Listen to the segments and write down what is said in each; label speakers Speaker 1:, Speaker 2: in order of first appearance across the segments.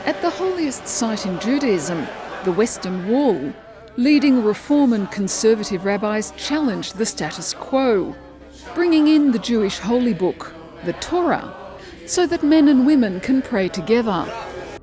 Speaker 1: At the holiest site in Judaism, the Western Wall, leading Reform and Conservative rabbis challenged the status quo, bringing in the Jewish holy book, the Torah, so that men and women can pray together.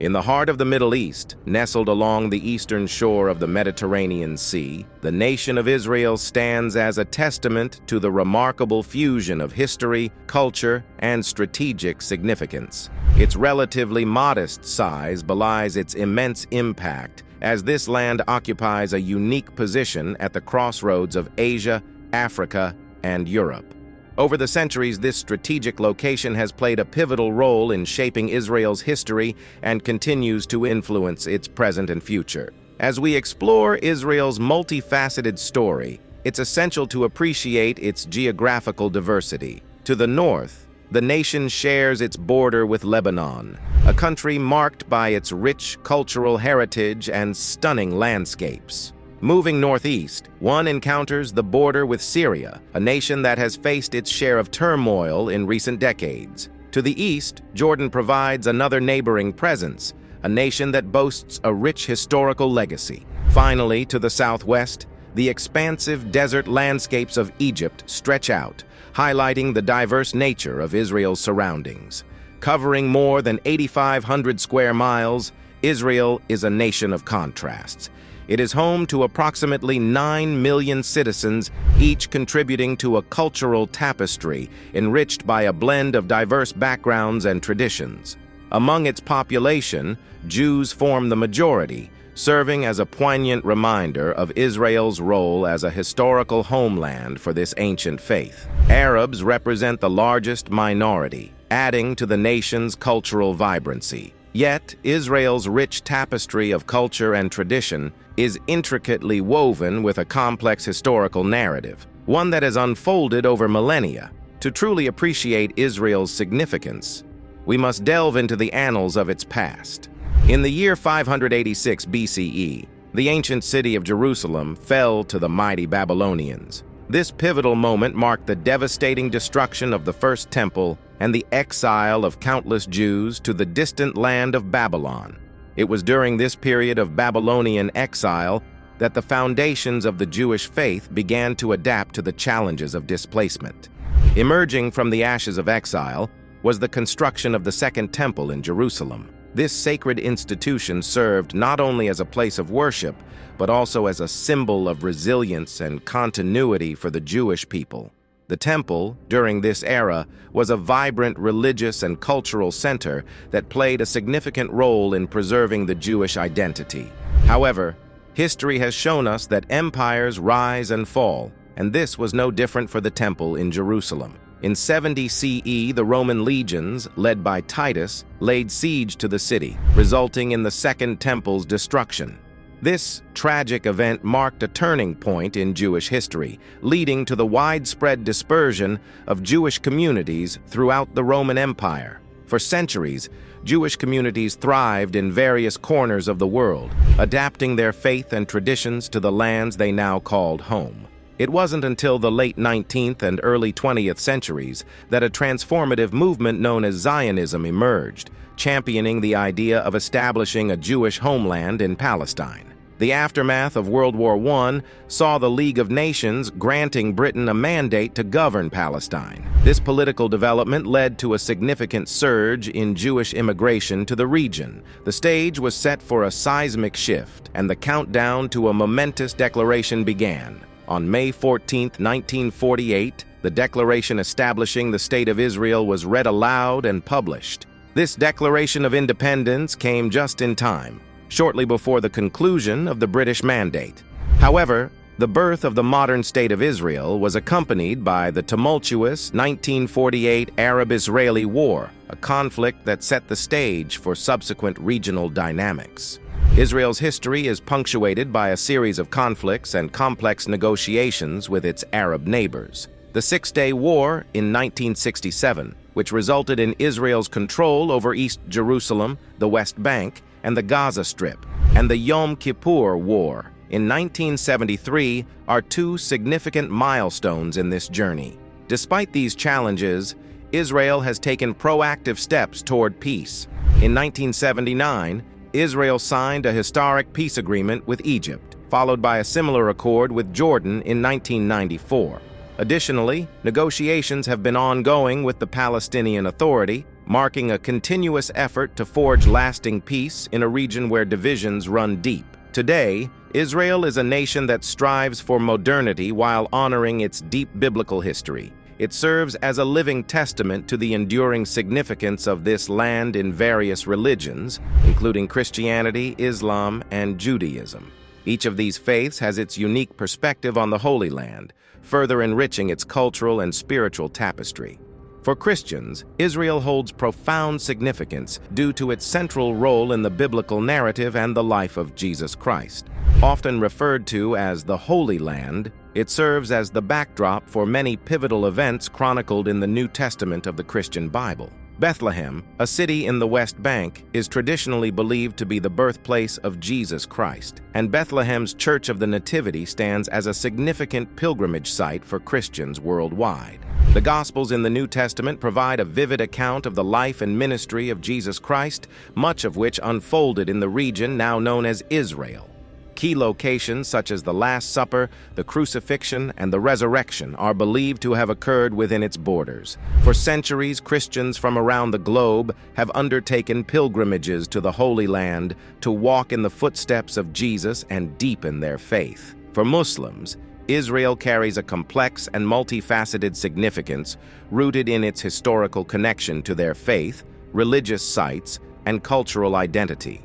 Speaker 2: In the heart of the Middle East, nestled along the eastern shore of the Mediterranean Sea, the nation of Israel stands as a testament to the remarkable fusion of history, culture, and strategic significance. Its relatively modest size belies its immense impact, as this land occupies a unique position at the crossroads of Asia, Africa, and Europe. Over the centuries, this strategic location has played a pivotal role in shaping Israel's history and continues to influence its present and future. As we explore Israel's multifaceted story, it's essential to appreciate its geographical diversity. To the north, the nation shares its border with Lebanon, a country marked by its rich cultural heritage and stunning landscapes. Moving northeast, one encounters the border with Syria, a nation that has faced its share of turmoil in recent decades. To the east, Jordan provides another neighboring presence, a nation that boasts a rich historical legacy. Finally, to the southwest, the expansive desert landscapes of Egypt stretch out, highlighting the diverse nature of Israel's surroundings. Covering more than 8,500 square miles, Israel is a nation of contrasts. It is home to approximately 9 million citizens, each contributing to a cultural tapestry enriched by a blend of diverse backgrounds and traditions. Among its population, Jews form the majority, serving as a poignant reminder of Israel's role as a historical homeland for this ancient faith. Arabs represent the largest minority, adding to the nation's cultural vibrancy. Yet, Israel's rich tapestry of culture and tradition is intricately woven with a complex historical narrative, one that has unfolded over millennia. To truly appreciate Israel's significance, we must delve into the annals of its past. In the year 586 BCE, the ancient city of Jerusalem fell to the mighty Babylonians. This pivotal moment marked the devastating destruction of the First Temple and the exile of countless Jews to the distant land of Babylon. It was during this period of Babylonian exile that the foundations of the Jewish faith began to adapt to the challenges of displacement. Emerging from the ashes of exile was the construction of the Second Temple in Jerusalem. This sacred institution served not only as a place of worship, but also as a symbol of resilience and continuity for the Jewish people. The temple, during this era, was a vibrant religious and cultural center that played a significant role in preserving the Jewish identity. However, history has shown us that empires rise and fall, and this was no different for the temple in Jerusalem. In 70 CE, the Roman legions, led by Titus, laid siege to the city, resulting in the Second Temple's destruction. This tragic event marked a turning point in Jewish history, leading to the widespread dispersion of Jewish communities throughout the Roman Empire. For centuries, Jewish communities thrived in various corners of the world, adapting their faith and traditions to the lands they now called home. It wasn't until the late 19th and early 20th centuries that a transformative movement known as Zionism emerged, championing the idea of establishing a Jewish homeland in Palestine. The aftermath of World War I saw the League of Nations granting Britain a mandate to govern Palestine. This political development led to a significant surge in Jewish immigration to the region. The stage was set for a seismic shift, and the countdown to a momentous declaration began. On May 14, 1948, the declaration establishing the State of Israel was read aloud and published. This Declaration of Independence came just in time, shortly before the conclusion of the British Mandate. However, the birth of the modern State of Israel was accompanied by the tumultuous 1948 Arab-Israeli War, a conflict that set the stage for subsequent regional dynamics. Israel's history is punctuated by a series of conflicts and complex negotiations with its Arab neighbors. The Six-Day War in 1967, which resulted in Israel's control over East Jerusalem, the West Bank, and the Gaza Strip, and the Yom Kippur War in 1973 are two significant milestones in this journey. Despite these challenges, Israel has taken proactive steps toward peace. In 1979, Israel signed a historic peace agreement with Egypt, followed by a similar accord with Jordan in 1994. Additionally, negotiations have been ongoing with the Palestinian Authority, marking a continuous effort to forge lasting peace in a region where divisions run deep. Today, Israel is a nation that strives for modernity while honoring its deep biblical history. It serves as a living testament to the enduring significance of this land in various religions, including Christianity, Islam, and Judaism. Each of these faiths has its unique perspective on the Holy Land, further enriching its cultural and spiritual tapestry. For Christians, Israel holds profound significance due to its central role in the biblical narrative and the life of Jesus Christ. Often referred to as the Holy Land, it serves as the backdrop for many pivotal events chronicled in the New Testament of the Christian Bible. Bethlehem, a city in the West Bank, is traditionally believed to be the birthplace of Jesus Christ, and Bethlehem's Church of the Nativity stands as a significant pilgrimage site for Christians worldwide. The Gospels in the New Testament provide a vivid account of the life and ministry of Jesus Christ, much of which unfolded in the region now known as Israel. Key locations such as the Last Supper, the Crucifixion, and the Resurrection are believed to have occurred within its borders. For centuries, Christians from around the globe have undertaken pilgrimages to the Holy Land to walk in the footsteps of Jesus and deepen their faith. For Muslims, Israel carries a complex and multifaceted significance rooted in its historical connection to their faith, religious sites, and cultural identity.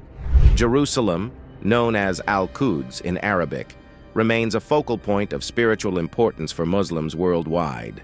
Speaker 2: Jerusalem, known as Al-Quds in Arabic, remains a focal point of spiritual importance for Muslims worldwide.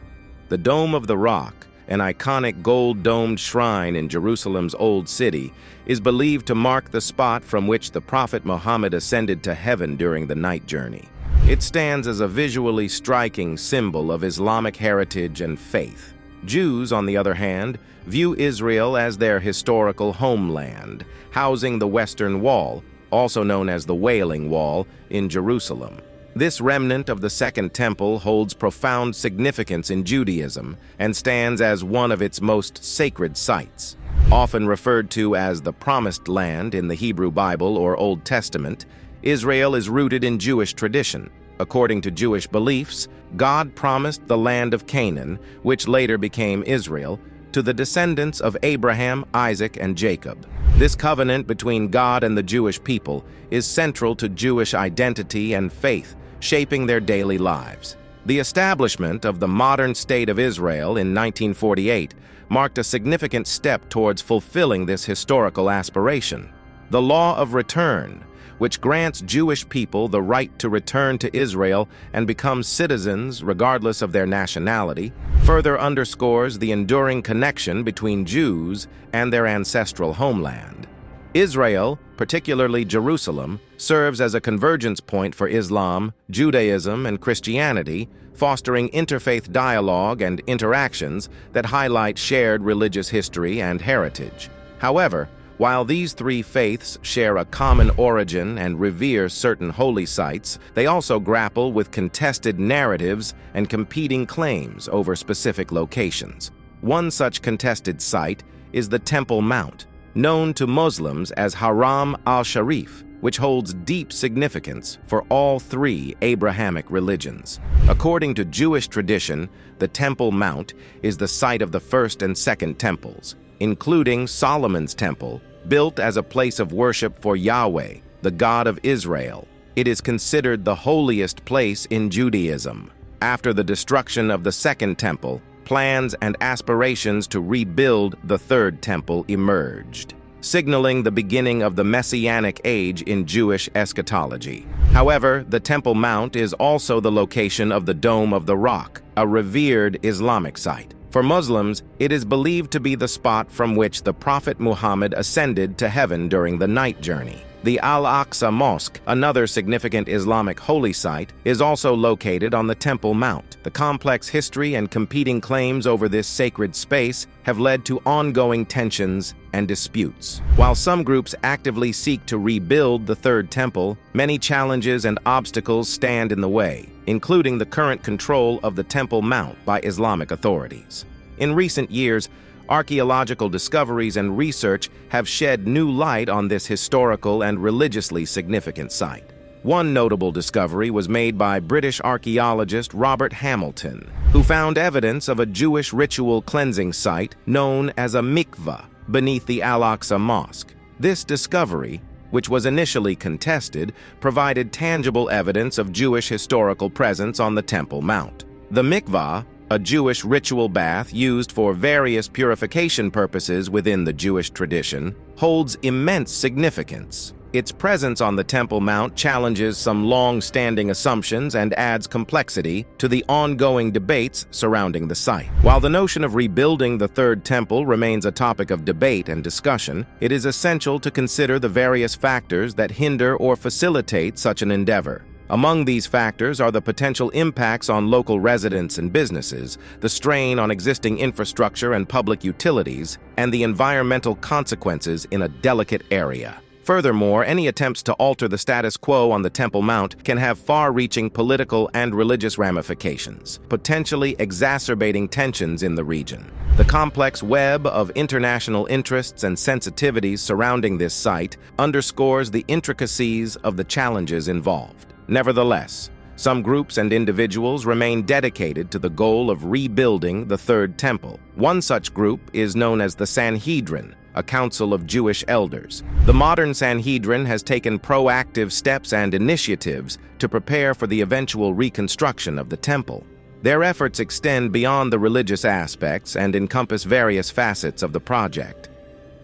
Speaker 2: The Dome of the Rock, an iconic gold-domed shrine in Jerusalem's Old City, is believed to mark the spot from which the Prophet Muhammad ascended to heaven during the night journey. It stands as a visually striking symbol of Islamic heritage and faith. Jews, on the other hand, view Israel as their historical homeland, housing the Western Wall, also known as the Wailing Wall, in Jerusalem. This remnant of the Second Temple holds profound significance in Judaism and stands as one of its most sacred sites. Often referred to as the Promised Land in the Hebrew Bible or Old Testament, Israel is rooted in Jewish tradition. According to Jewish beliefs, God promised the land of Canaan, which later became Israel, to the descendants of Abraham, Isaac, and Jacob. This covenant between God and the Jewish people is central to Jewish identity and faith, shaping their daily lives. The establishment of the modern state of Israel in 1948 marked a significant step towards fulfilling this historical aspiration. The Law of Return, which grants Jewish people the right to return to Israel and become citizens regardless of their nationality, further underscores the enduring connection between Jews and their ancestral homeland. Israel, particularly Jerusalem, serves as a convergence point for Islam, Judaism, and Christianity, fostering interfaith dialogue and interactions that highlight shared religious history and heritage. However, while these three faiths share a common origin and revere certain holy sites, they also grapple with contested narratives and competing claims over specific locations. One such contested site is the Temple Mount, known to Muslims as Haram al-Sharif, which holds deep significance for all three Abrahamic religions. According to Jewish tradition, the Temple Mount is the site of the first and second temples, including Solomon's Temple, built as a place of worship for Yahweh, the God of Israel. It is considered the holiest place in Judaism. After the destruction of the Second Temple, plans and aspirations to rebuild the Third Temple emerged, signaling the beginning of the Messianic age in Jewish eschatology. However, the Temple Mount is also the location of the Dome of the Rock, a revered Islamic site. For Muslims, it is believed to be the spot from which the Prophet Muhammad ascended to heaven during the night journey. The Al-Aqsa Mosque, another significant Islamic holy site, is also located on the Temple Mount. The complex history and competing claims over this sacred space have led to ongoing tensions and disputes. While some groups actively seek to rebuild the Third Temple, many challenges and obstacles stand in the way, including the current control of the Temple Mount by Islamic authorities. In recent years, Archaeological discoveries and research have shed new light on this historical and religiously significant site. One notable discovery was made by British archaeologist Robert Hamilton, who found evidence of a Jewish ritual cleansing site known as a mikveh beneath the Al-Aqsa Mosque. This discovery, which was initially contested, provided tangible evidence of Jewish historical presence on the Temple Mount. The mikveh, a Jewish ritual bath used for various purification purposes within the Jewish tradition, holds immense significance. Its presence on the Temple Mount challenges some long-standing assumptions and adds complexity to the ongoing debates surrounding the site. While the notion of rebuilding the Third Temple remains a topic of debate and discussion, it is essential to consider the various factors that hinder or facilitate such an endeavor. Among these factors are the potential impacts on local residents and businesses, the strain on existing infrastructure and public utilities, and the environmental consequences in a delicate area. Furthermore, any attempts to alter the status quo on the Temple Mount can have far-reaching political and religious ramifications, potentially exacerbating tensions in the region. The complex web of international interests and sensitivities surrounding this site underscores the intricacies of the challenges involved. Nevertheless, some groups and individuals remain dedicated to the goal of rebuilding the Third Temple. One such group is known as the Sanhedrin, a council of Jewish elders. The modern Sanhedrin has taken proactive steps and initiatives to prepare for the eventual reconstruction of the temple. Their efforts extend beyond the religious aspects and encompass various facets of the project.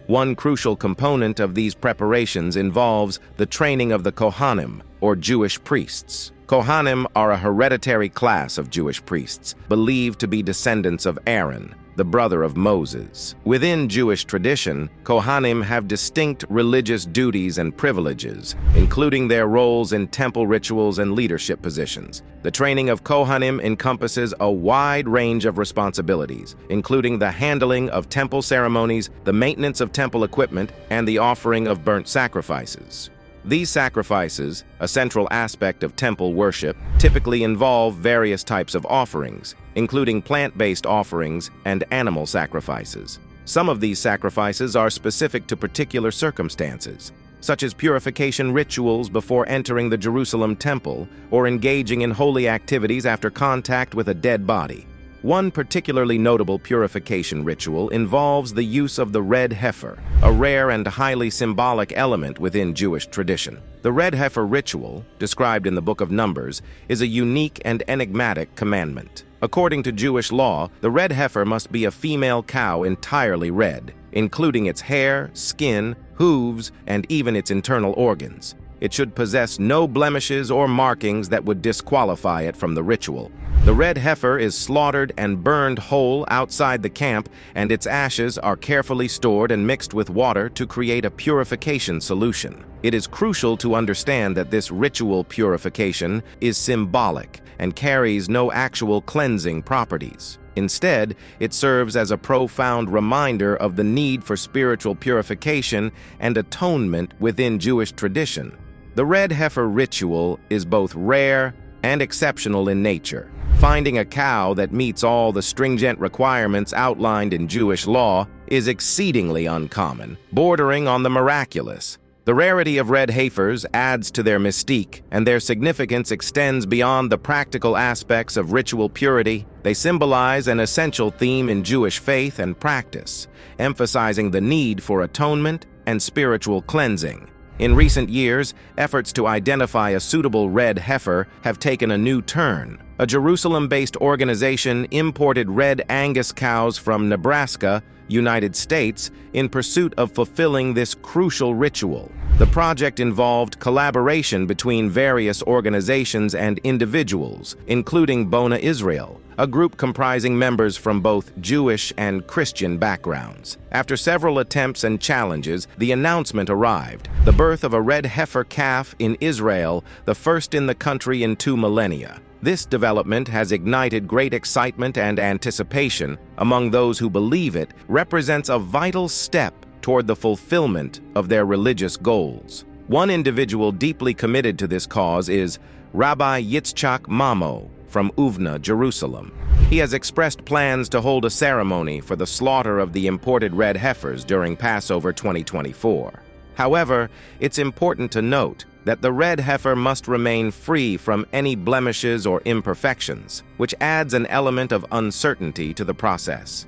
Speaker 2: One crucial component of these preparations involves the training of the Kohanim, or Jewish priests. Kohanim are a hereditary class of Jewish priests, believed to be descendants of Aaron, the brother of Moses. Within Jewish tradition, Kohanim have distinct religious duties and privileges, including their roles in temple rituals and leadership positions. The training of Kohanim encompasses a wide range of responsibilities, including the handling of temple ceremonies, the maintenance of temple equipment, and the offering of burnt sacrifices. These sacrifices, a central aspect of temple worship, typically involve various types of offerings, including plant-based offerings and animal sacrifices. Some of these sacrifices are specific to particular circumstances, such as purification rituals before entering the Jerusalem temple or engaging in holy activities after contact with a dead body. One particularly notable purification ritual involves the use of the red heifer, a rare and highly symbolic element within Jewish tradition. The red heifer ritual, described in the Book of Numbers, is a unique and enigmatic commandment. According to Jewish law, the red heifer must be a female cow entirely red, including its hair, skin, hooves, and even its internal organs. It should possess no blemishes or markings that would disqualify it from the ritual. The red heifer is slaughtered and burned whole outside the camp, and its ashes are carefully stored and mixed with water to create a purification solution. It is crucial to understand that this ritual purification is symbolic and carries no actual cleansing properties. Instead, it serves as a profound reminder of the need for spiritual purification and atonement within Jewish tradition. The red heifer ritual is both rare and exceptional in nature. Finding a cow that meets all the stringent requirements outlined in Jewish law is exceedingly uncommon, bordering on the miraculous. The rarity of red heifers adds to their mystique, and their significance extends beyond the practical aspects of ritual purity. They symbolize an essential theme in Jewish faith and practice, emphasizing the need for atonement and spiritual cleansing. In recent years, efforts to identify a suitable red heifer have taken a new turn. A Jerusalem-based organization imported red Angus cows from Nebraska, United States, in pursuit of fulfilling this crucial ritual. The project involved collaboration between various organizations and individuals, including Bona Israel, a group comprising members from both Jewish and Christian backgrounds. After several attempts and challenges, the announcement arrived: the birth of a red heifer calf in Israel, the first in the country in 2 millennia. This development has ignited great excitement and anticipation among those who believe it represents a vital step toward the fulfillment of their religious goals. One individual deeply committed to this cause is Rabbi Yitzchak Mamo, from Uvna, Jerusalem. He has expressed plans to hold a ceremony for the slaughter of the imported red heifers during Passover 2024. However, it's important to note that the red heifer must remain free from any blemishes or imperfections, which adds an element of uncertainty to the process.